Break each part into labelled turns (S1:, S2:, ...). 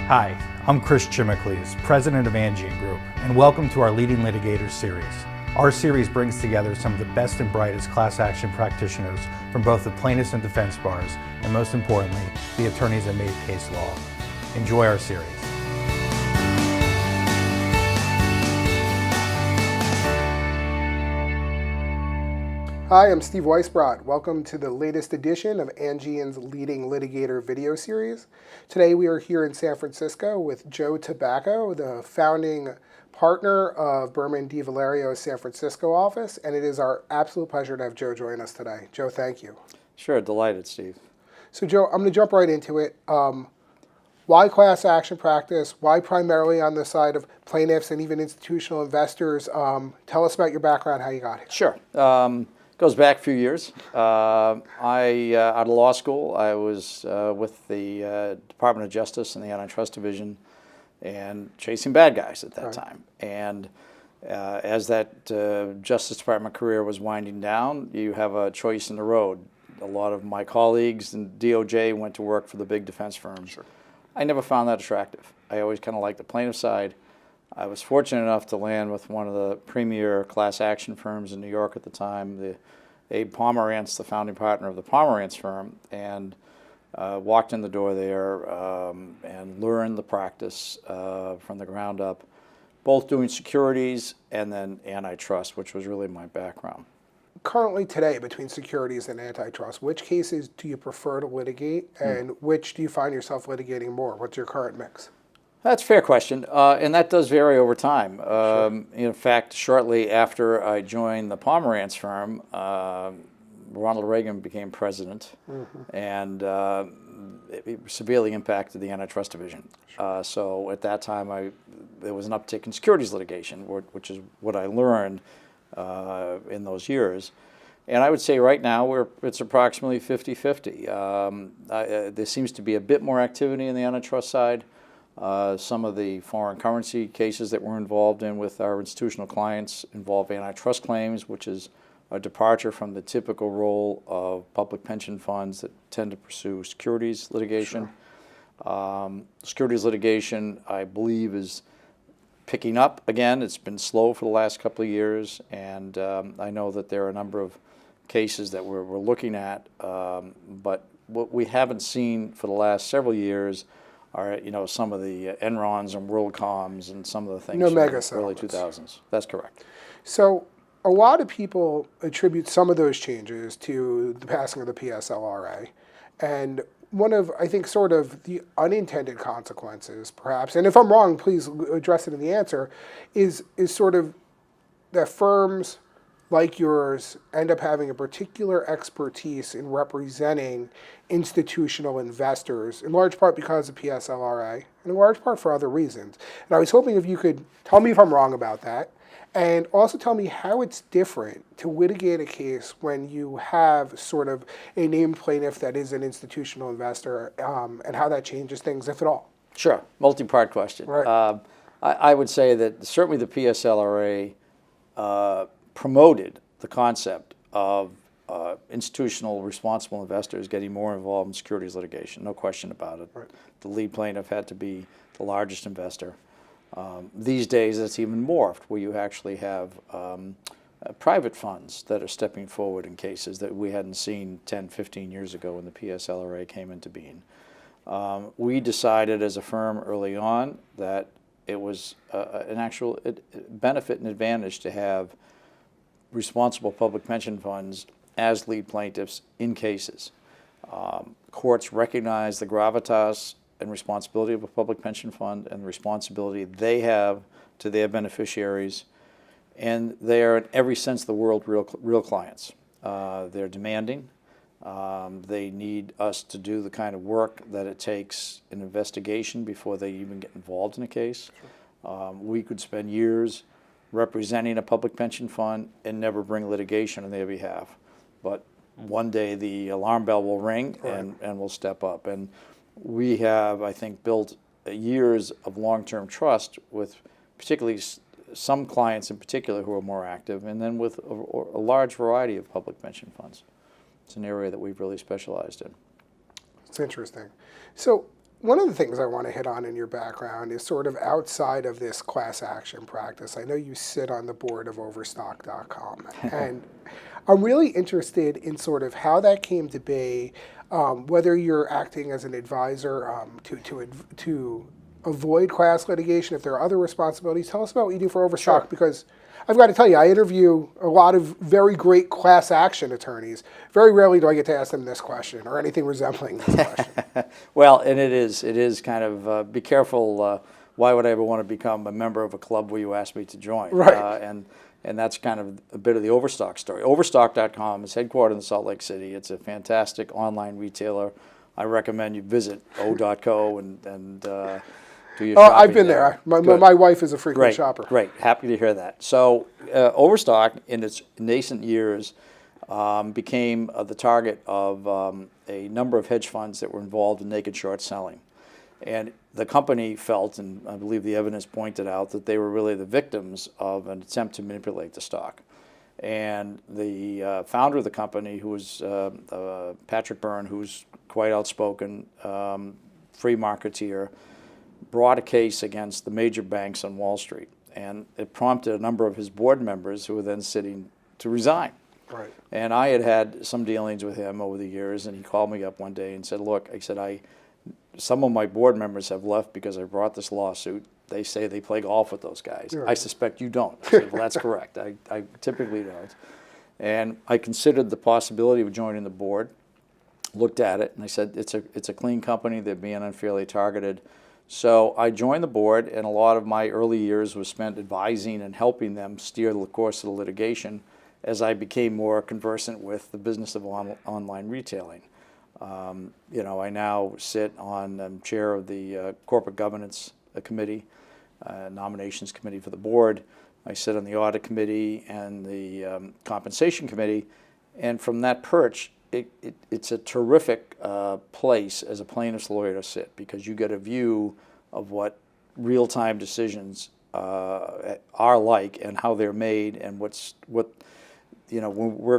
S1: Hi, I'm Chris Chimicles, president of Angeion Group, and welcome to our Leading Litigators series. Our series brings together some of the best and brightest class action practitioners from both the plaintiffs and defense bars, and most importantly, the attorneys that made case law. Enjoy our series.
S2: Hi, I'm Steve Weisbrot. Welcome to the latest edition of Angeion's Leading Litigator video series. Today we are here in San Francisco with Joe Tabacco, the founding partner of Berman Tabacco's San Francisco office, and it is our absolute pleasure to have Joe join us today. Joe, thank you.
S3: Sure, delighted, Steve.
S2: So Joe, I'm going to jump right into it. Why class action practice? Why primarily on the side of plaintiffs and even institutional investors? Tell us about your background, how you got here.
S3: Sure. Goes back a few years. Out of law school, I was with the Department of Justice and the Antitrust Division and chasing bad guys at that time. And as that Justice Department career was winding down, you have a choice in the road. A lot of my colleagues in DOJ went to work for the big defense firms. Sure. I never found that attractive. I always kind of liked the plaintiff side. I was fortunate enough to land with one of the premier class action firms in New York at the time, the Abe Pomerantz, the founding partner of the Pomerantz firm, and walked in the door there and learned the practice from the ground up, both doing securities and then antitrust, which was really my background.
S2: Currently today, between securities and antitrust, which cases do you prefer to litigate and which do you find yourself litigating more? What's your current mix?
S3: That's a fair question, and that does vary over time.
S2: Sure.
S3: In fact, shortly after I joined the Pomerantz firm, Ronald Reagan became president, and it severely impacted the Antitrust Division. Sure. So at that time, there was an uptick in securities litigation, which is what I learned in those years. And I would say right now it's approximately 50-50. There seems to be a bit more activity in the antitrust side. Some of the foreign currency cases that we're involved in with our institutional clients involve antitrust claims, which is a departure from the typical role of public pension funds that tend to pursue securities litigation. Sure. Securities litigation, I believe, is picking up again. It's been slow for the last couple of years, and I know that there are a number of cases that we're looking at, but what we haven't seen for the last several years are, some of the Enrons and WorldComs and some of the things
S2: No
S3: from
S2: mega
S3: the early 2000s. That's correct.
S2: So a lot of people attribute some of those changes to the passing of the PSLRA. And one of, I think, sort of the unintended consequences, perhaps, and if I'm wrong, please address it in the answer, is sort of that firms like yours end up having a particular expertise in representing institutional investors, in large part because of PSLRA, and in large part for other reasons. And I was hoping if you could tell me if I'm wrong about that, and also tell me how it's different to litigate a case when you have sort of a named plaintiff that is an institutional investor, and how that changes things, if at all.
S3: Sure, multi-part question.
S2: Right.
S3: I would say that certainly the PSLRA promoted the concept of institutional responsible investors getting more involved in securities litigation, no question about it.
S2: Right.
S3: The lead plaintiff had to be the largest investor. These days it's even morphed, where you actually have private funds that are stepping forward in cases that we hadn't seen 10, 15 years ago when the PSLRA came into being. We decided as a firm early on that it was an actual benefit and advantage to have responsible public pension funds as lead plaintiffs in cases. Courts recognize the gravitas and responsibility of a public pension fund and the responsibility they have to their beneficiaries, and they are in every sense of the word real clients. They're demanding. They need us to do the kind of work that it takes in investigation before they even get involved in a case. Sure. We could spend years representing a public pension fund and never bring litigation on their behalf. But one day the alarm bell will ring, and we'll step up. And we have, I think, built years of long-term trust with particularly some clients in particular who are more active, and then with a large variety of public pension funds. It's an area that we've really specialized in.
S2: It's interesting. So one of the things I want to hit on in your background is sort of outside of this class action practice. I know you sit on the board of Overstock.com, and I'm really interested in sort of how that came to be, whether you're acting as an advisor to avoid class litigation, if there are other responsibilities. Tell us about what you do for Overstock,
S3: Sure.
S2: Because I've got to tell you, I interview a lot of very great class action attorneys. Very rarely do I get to ask them this question or anything resembling this question.
S3: Well, and it is kind of, be careful, why would I ever want to become a member of a club where you asked me to join?
S2: Right.
S3: And that's kind of a bit of the Overstock story. Overstock.com is headquartered in Salt Lake City. It's a fantastic online retailer. I recommend you visit o.co and do your shopping.
S2: I've been there. My wife is a frequent
S3: Great,
S2: shopper.
S3: great. Happy to hear that. So Overstock, in its nascent years, became the target of a number of hedge funds that were involved in naked short selling. And the company felt, and I believe the evidence pointed out, that they were really the victims of an attempt to manipulate the stock. And the founder of the company, who was Patrick Byrne, who's quite outspoken, free marketeer, brought a case against the major banks on Wall Street. And it prompted a number of his board members, who were then sitting, to resign.
S2: Right.
S3: And I had some dealings with him over the years, and he called me up one day and said, look, I said, some of my board members have left because I brought this lawsuit. They say they play golf with those guys.
S2: Right.
S3: I suspect you don't. I said, well, that's correct. I typically don't. And I considered the possibility of joining the board, looked at it, and I said, it's a clean company. They're being unfairly targeted. So I joined the board, and a lot of my early years was spent advising and helping them steer the course of the litigation as I became more conversant with the business of online retailing. I now sit on, I'm chair of the corporate governance committee, nominations committee for the board. I sit on the audit committee and the compensation committee, and from that perch, it's a terrific place as a plaintiff's lawyer to sit, because you get a view of what real-time decisions are like and how they're made, and we're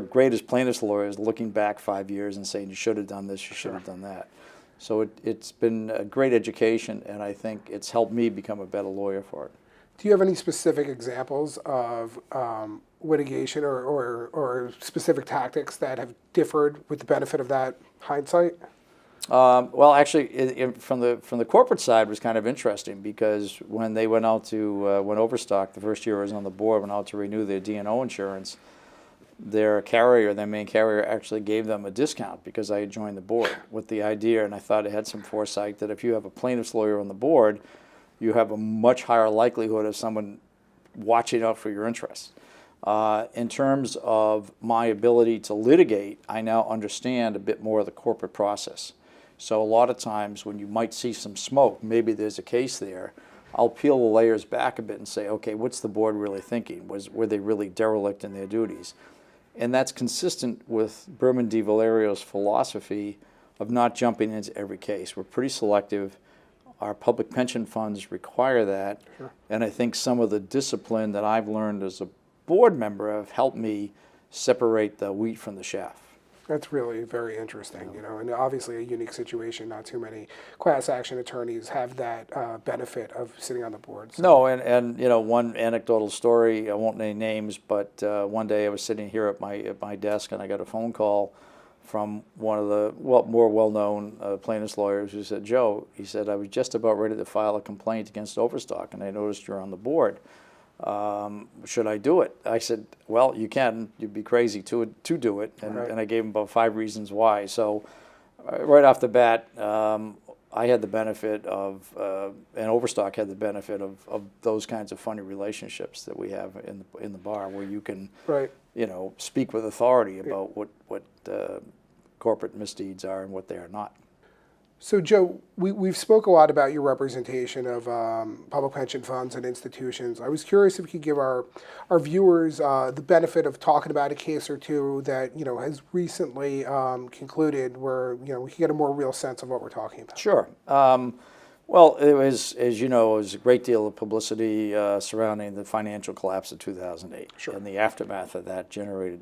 S3: great as plaintiff's lawyers looking back 5 years and saying you should have done this, you should have done that. So it's been a great education, and I think it's helped me become a better lawyer for it.
S2: Do you have any specific examples of litigation or specific tactics that have differed with the benefit of that hindsight?
S3: Well, actually, from the corporate side was kind of interesting, because when they went out to, when Overstock, the first year I was on the board, went out to renew their D&O insurance, their main carrier actually gave them a discount because I had joined the board with the idea, and I thought it had some foresight, that if you have a plaintiff's lawyer on the board, you have a much higher likelihood of someone watching out for your interests. In terms of my ability to litigate, I now understand a bit more of the corporate process. So a lot of times when you might see some smoke, maybe there's a case there, I'll peel the layers back a bit and say, okay, what's the board really thinking? Were they really derelict in their duties? And that's consistent with Berman Tabacco's philosophy of not jumping into every case. We're pretty selective. Our public pension funds require that.
S2: Sure.
S3: And I think some of the discipline that I've learned as a board member have helped me separate the wheat from the chaff.
S2: That's really very interesting, and obviously a unique situation. Not too many class action attorneys have that benefit of sitting on the board. So.
S3: No, and one anecdotal story, I won't name names, but one day I was sitting here at my desk, and I got a phone call from one of the more well-known plaintiff's lawyers, who said, Joe, he said, I was just about ready to file a complaint against Overstock, and I noticed you're on the board. Should I do it? I said, well, you can. You'd be crazy to do it. And,
S2: Right.
S3: and I gave him about 5 reasons why. So right off the bat, I had the benefit of, and Overstock had the benefit of those kinds of funny relationships that we have in the bar, where you can,
S2: Right.
S3: speak with authority about what corporate misdeeds are and what they are not.
S2: So, Joe, we've spoke a lot about your representation of public pension funds and institutions. I was curious if you could give our viewers the benefit of talking about a case or two that has recently concluded, where we can get a more real sense of what we're talking about.
S3: Sure. Well, it was, as you know, it was a great deal of publicity surrounding the financial collapse of 2008.
S2: Sure.
S3: And the aftermath of that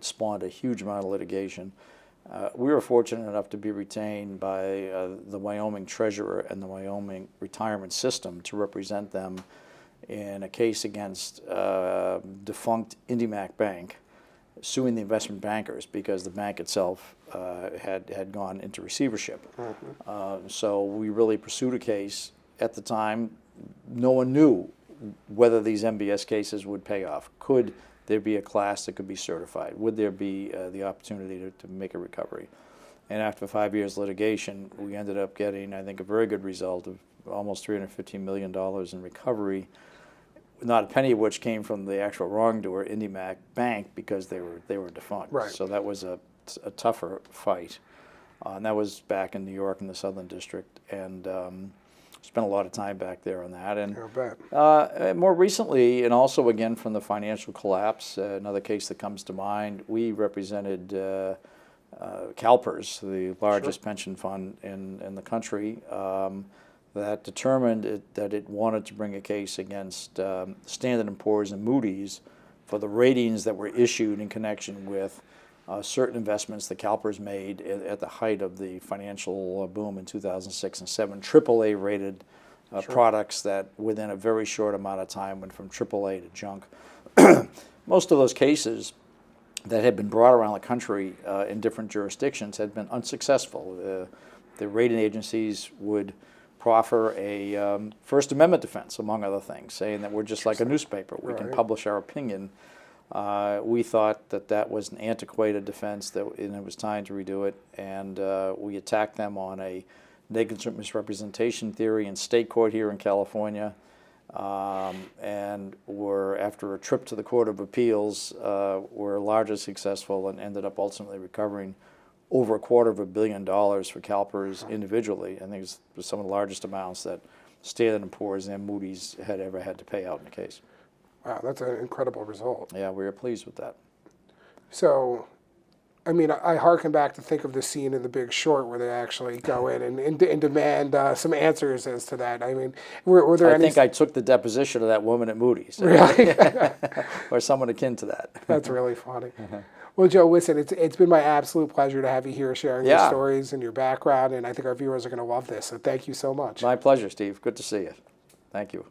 S3: spawned a huge amount of litigation. We were fortunate enough to be retained by the Wyoming Treasurer and the Wyoming Retirement System to represent them in a case against defunct IndyMac Bank, suing the investment bankers because the bank itself had gone into receivership. So we really pursued a case. At the time, no one knew whether these MBS cases would pay off. Could there be a class that could be certified? Would there be the opportunity to make a recovery? And after 5 years litigation, we ended up getting, I think, a very good result of almost $315 million in recovery, not a penny of which came from the actual wrongdoer, IndyMac Bank, because they were defunct.
S2: Right.
S3: So that was a tougher fight. And that was back in New York in the Southern District. And spent a lot of time back there on that. And more recently, and also again from the financial collapse, another case that comes to mind, we represented CalPERS, the largest pension fund in the country, that determined that it wanted to bring a case against Standard & Poor's and Moody's for the ratings that were issued in connection with certain investments that CalPERS made at the height of the financial boom in 2006 and 7, AAA rated products that within a very short amount of time went from AAA to junk. Most of those cases that had been brought around the country in different jurisdictions had been unsuccessful. The rating agencies would proffer a First Amendment defense, among other things, saying that we're just like a newspaper. We can publish our opinion. We thought that was an antiquated defense, and it was time to redo it, and we attacked them on a negligent misrepresentation theory in state court here in California, and were, after a trip to the Court of Appeals, were largely successful and ended up ultimately recovering over $250 million for CalPERS individually. I think it was some of the largest amounts that Standard & Poor's and Moody's had ever had to pay out in a case.
S2: Wow, that's an incredible result.
S3: Yeah, we were pleased with that.
S2: So, I mean, I hearken back to think of the scene in The Big Short where they actually go in and demand some answers as to that. I mean, were there any...
S3: I think I took the deposition of that woman at Moody's.
S2: Really?
S3: Or someone akin to that.
S2: That's really funny. Well, Joe, listen, it's been my absolute pleasure to have you here sharing your stories and your background, and I think our viewers are going to love this, so thank you so much.
S3: My pleasure, Steve. Good to see you. Thank you.